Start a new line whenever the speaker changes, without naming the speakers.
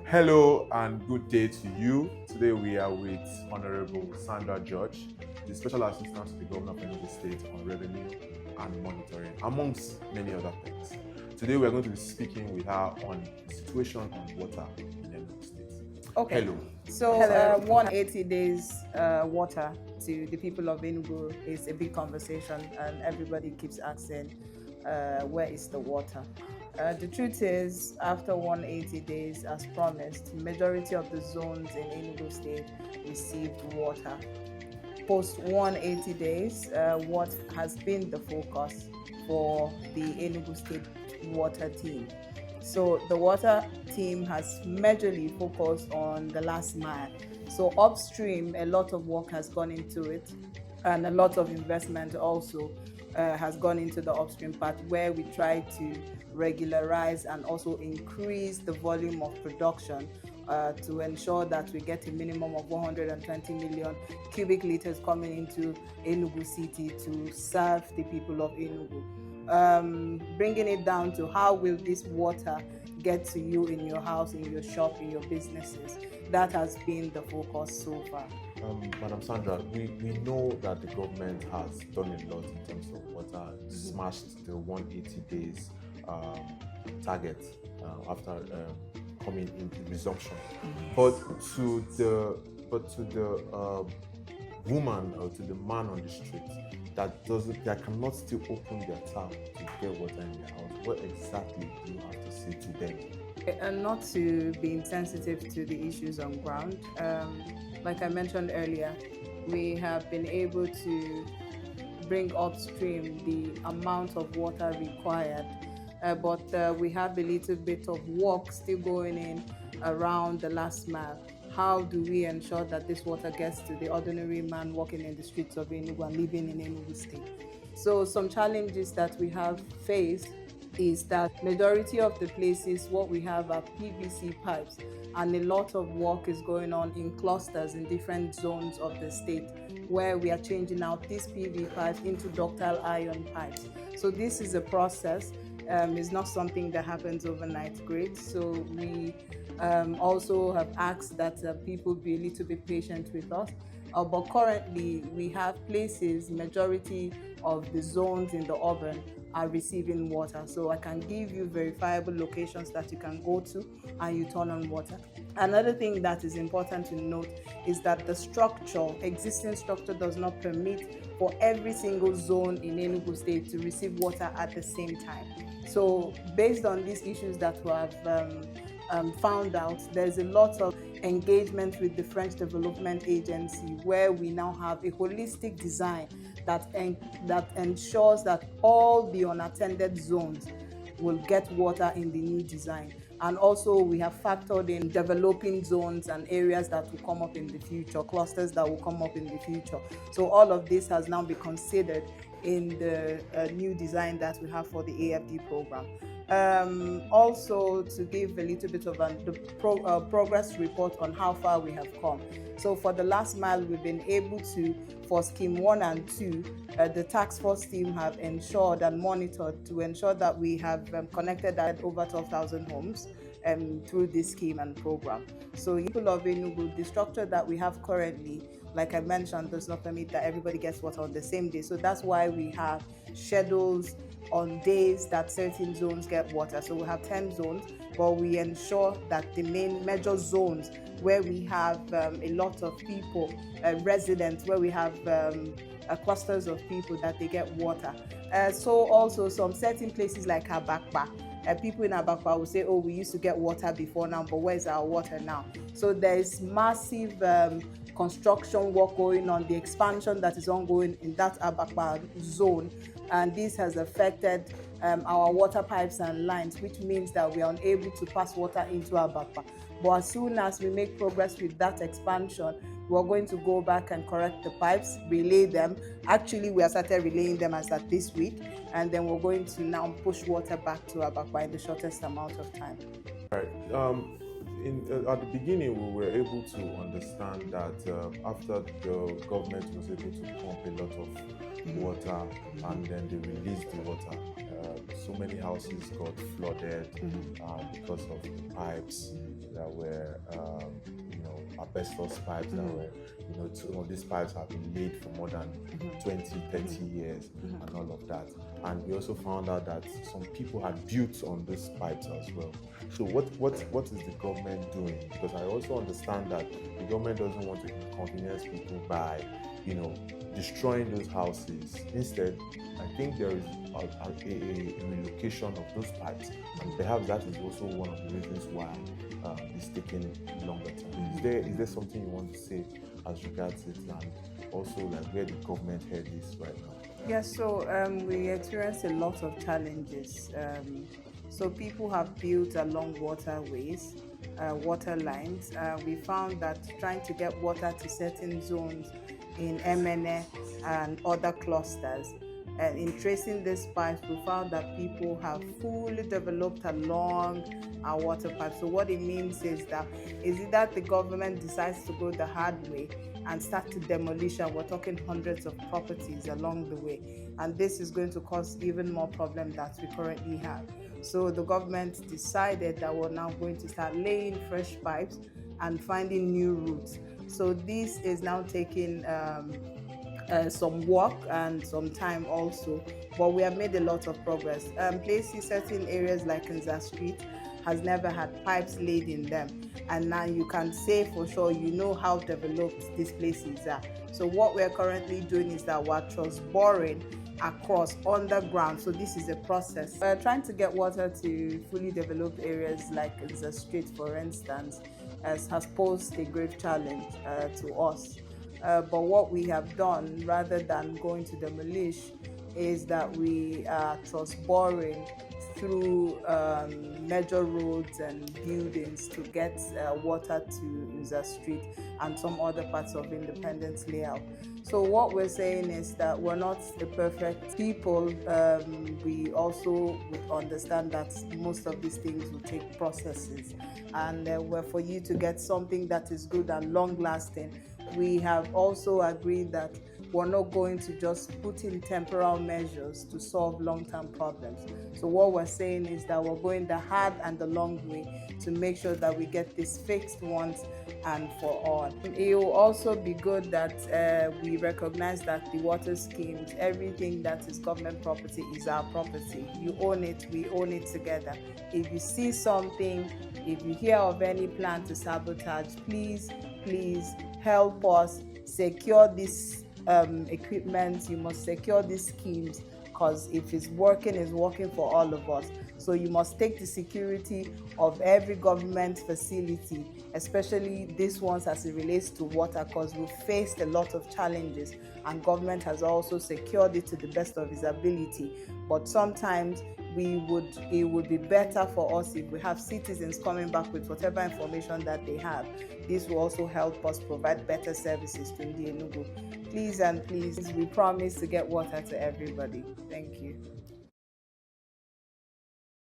Hello and good day to you. Today we are with Honorable Sandra George, the Special Assistant to the Governor of Enugu State on Revenue and Monitoring, amongst many other things. Today we are going to be speaking with her on the situation on water in Enugu State.
Okay.
Hello.
So 180 days water to the people of Enugu is a big conversation, and everybody keeps asking, where is the water? The truth is, after 180 days, as promised, majority of the zones in Enugu State received water. Post 180 days, what has been the focus for the Enugu State water team? So the water team has majorly focused on the last mile. So upstream, a lot of work has gone into it, and a lot of investment also has gone into the upstream part, where we try to regularize and also increase the volume of production to ensure that we get a minimum of 120 million cubic liters coming into Enugu City to serve the people of Enugu. Bringing it down to how will this water get to you in your house, in your shop, in your businesses. That has been the focus so far.
Madam Sandra, we know that the government has done a lot in terms of water, smashed the 180 days target after coming into resumption. But to the woman or to the man on the street that cannot still open their tap to get water in their house, what exactly do you have to say to them?
And not to be insensitive to the issues on ground, like I mentioned earlier, we have been able to bring upstream the amount of water required, but we have a little bit of work still going in around the last mile. How do we ensure that this water gets to the ordinary man walking in the streets of Enugu and living in Enugu State? So some challenges that we have faced is that majority of the places what we have are PVC pipes, and a lot of work is going on in clusters in different zones of the state, where we are changing out these PV pipes into ductile iron pipes. So this is a process. It's not something that happens overnight. Great. So we also have asked that people be a little bit patient with us. But currently, we have places, majority of the zones in the urban are receiving water. So I can give you verifiable locations that you can go to and you turn on water. Another thing that is important to note is that the existing structure does not permit for every single zone in Enugu State to receive water at the same time. So based on these issues that we have found out, there's a lot of engagement with the French Development Agency, where we now have a holistic design that ensures that all the unattended zones will get water in the new design. And also we have factored in developing zones and areas that will come up in the future, clusters that will come up in the future. So all of this has now been considered in the new design that we have for the AFD program. Also to give a little bit of a progress report on how far we have come. So for the last mile, we've been able to, for scheme 1 and 2, the task force team have ensured and monitored to ensure that we have connected over 12,000 homes through this scheme and program. So people of Enugu, the structure that we have currently, like I mentioned, does not permit that everybody gets water on the same day. So that's why we have schedules on days that certain zones get water. So we have 10 zones, but we ensure that the major zones where we have a lot of people, residents, where we have clusters of people, that they get water. So also some certain places like Abakpa, people in Abakpa will say, oh, we used to get water before now, but where's our water now? So there's massive construction work going on, the expansion that is ongoing in that Abakpa zone, and this has affected our water pipes and lines, which means that we are unable to pass water into Abakpa. But as soon as we make progress with that expansion, we're going to go back and correct the pipes, relay them. Actually, we have started relaying them as at this week, and then we're going to now push water back to Abakpa in the shortest amount of time.
All right. At the beginning, we were able to understand that after the government was able to pump a lot of water and then they released the water, so many houses got flooded because of the pipes there were, asbestos pipes that were, some of these pipes have been laid for more than 20, 30 years and all of that. And we also found out that some people had built on these pipes as well. So what is the government doing? Because I also understand that the government doesn't want to inconvenience people by, destroying those houses. Instead, I think there is a relocation of those pipes, and perhaps that is also one of the reasons why it's taking longer time. Is there something you want to say as regards it, and also like where the government head is right now?
Yes, so we experienced a lot of challenges. So people have built along waterways, water lines. We found that trying to get water to certain zones in MNA and other clusters, in tracing these pipes, we found that people have fully developed along our water pipes. So what it means is that the government decides to go the hard way and start to demolish, and we're talking hundreds of properties along the way. And this is going to cause even more problem that we currently have. So the government decided that we're now going to start laying fresh pipes and finding new routes. So this is now taking some work and some time also, but we have made a lot of progress. Certain areas like Nza Street has never had pipes laid in them, and now you can say for sure how developed these places are. So what we're currently doing is that we're just boring across underground. So this is a process. We're trying to get water to fully developed areas like Nza Street, for instance, has posed a grave challenge to us. But what we have done, rather than going to demolish, is that we are just boring through major roads and buildings to get water to Nza Street and some other parts of Independence Layout. So what we're saying is that we're not the perfect people. We also would understand that most of these things will take processes, and for you to get something that is good and long-lasting, we have also agreed that we're not going to just put in temporal measures to solve long-term problems. So what we're saying is that we're going the hard and the long way to make sure that we get this fixed once and for all. It will also be good that we recognize that the water schemes, everything that is government property is our property. You own it, we own it together. If you see something, if you hear of any plan to sabotage, please help us secure this equipment. You must secure these schemes, because if it's working for all of us. So you must take the security of every government facility, especially these ones as it relates to water, because we've faced a lot of challenges and government has also secured it to the best of its ability. But sometimes it would be better for us if we have citizens coming back with whatever information that they have. This will also help us provide better services to the Enugu. Please, we promise to get water to everybody.